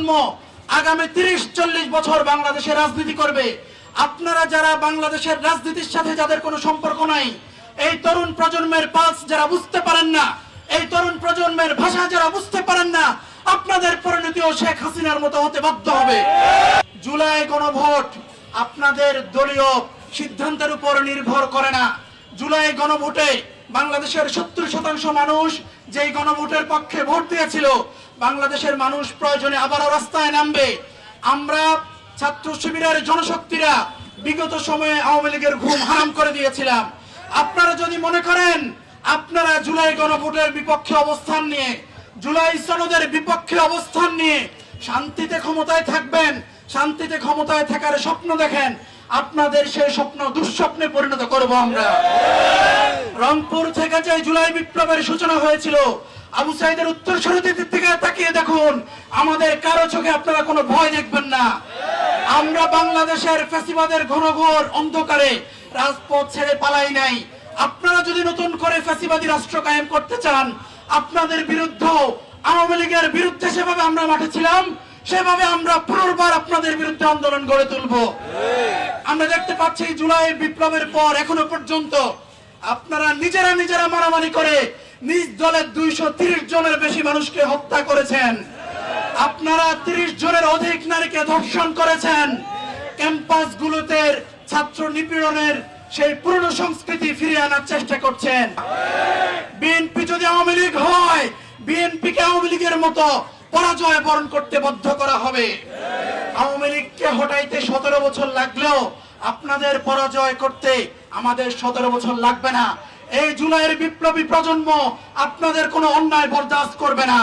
প্রজন্ম আগামী 30-40 বছর বাংলাদেশে রাজনীতি করবে। আপনারা যারা বাংলাদেশের রাজনীতির সাথে যাদের কোনো সম্পর্ক নাই, এই তরুণ প্রজন্মের পালস যারা বুঝতে পারেন না, এই তরুণ প্রজন্মের ভাষা যারা বুঝতে পারেন না, আপনাদের পরিণতিও শেখ হাসিনার মতো হতে বাধ্য হবে। জুলাই গণভোট আপনাদের দলীয় সিদ্ধান্তের উপর নির্ভর করে না। জুলাই গণভোটে বাংলাদেশের 70% মানুষ যেই গণভোটের পক্ষে ভোট দিয়েছিল, বাংলাদেশের মানুষ প্রয়োজনে আবারও রাস্তায় নামবে। আমরা ছাত্র শিবিরের জনশক্তিরা বিগত সময়ে আওয়ামী লীগের ঘুম হারাম করে দিয়েছিলাম। আপনারা যদি মনে করেন আপনারা জুলাই গণভোটের বিপক্ষে অবস্থান নিয়ে, জুলাই সনদের বিপক্ষে অবস্থান নিয়ে শান্তিতে ক্ষমতায় থাকবেন, শান্তিতে ক্ষমতায় থাকার স্বপ্ন দেখেন, আপনাদের সেই স্বপ্ন দুঃস্বপ্নে পরিণত করব আমরা। রংপুর থেকে যে জুলাই বিপ্লবের সূচনা হয়েছিল, আবু সাইদের উত্তরসূরির দিকে তাকিয়ে দেখুন, আমাদের কারো চোখে আপনারা কোনো ভয় দেখবেন না। আমরা বাংলাদেশের ফ্যাসিবাদের ঘনঘোর অন্ধকারে রাজপথ ছেড়ে পালাই নাই। আপনারা যদি নতুন করে ফ্যাসিবাদী রাষ্ট্র কায়েম করতে চান, আপনাদের বিরুদ্ধে, আওয়ামী লীগের বিরুদ্ধে যেভাবে আমরা মাঠে ছিলাম, সেভাবে আমরা পুনর্বার আপনাদের বিরুদ্ধে আন্দোলন গড়ে তুলব। আমরা দেখতে পাচ্ছি জুলাই বিপ্লবের পর এখনো পর্যন্ত আপনারা নিজেরা মারামারি করে নিজ দলের 230 জনের বেশি মানুষকে হত্যা করেছেন। আপনারা 30 জনের অধিক নারীকে ধর্ষণ করেছেন। ক্যাম্পাসগুলোতে ছাত্র নিপীড়নের সেই পুরনো সংস্কৃতি ফিরিয়ে আনার চেষ্টা করছেন। বিএনপি যদি আওয়ামী লীগ হয়, বিএনপিকে আওয়ামী লীগের মতো পরাজয় বরণ করতে বাধ্য করা হবে। আওয়ামী লীগকে হটাইতে 17 বছর লাগলেও আপনাদের পরাজয় করতে আমাদের 17 বছর লাগবে না। এই জুলাইয়ের বিপ্লবী প্রজন্ম আপনাদের কোনো অন্যায় বরদাস্ত করবে না।